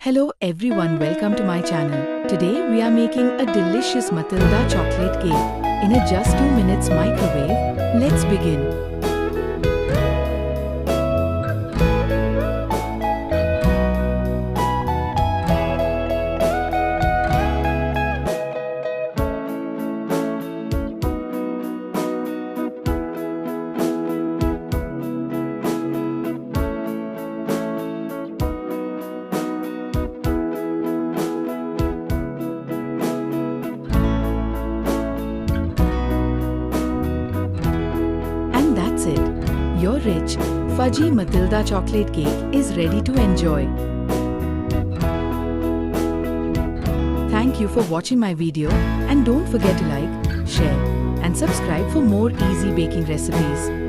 Hello everyone, welcome to my channel. Today we are making a delicious Matilda chocolate cake in a just 2 minutes microwave. Let's begin. And that's it. Your rich, fudgy Matilda chocolate cake is ready to enjoy. Thank you for watching my video and don't forget to like, share and subscribe for more easy baking recipes.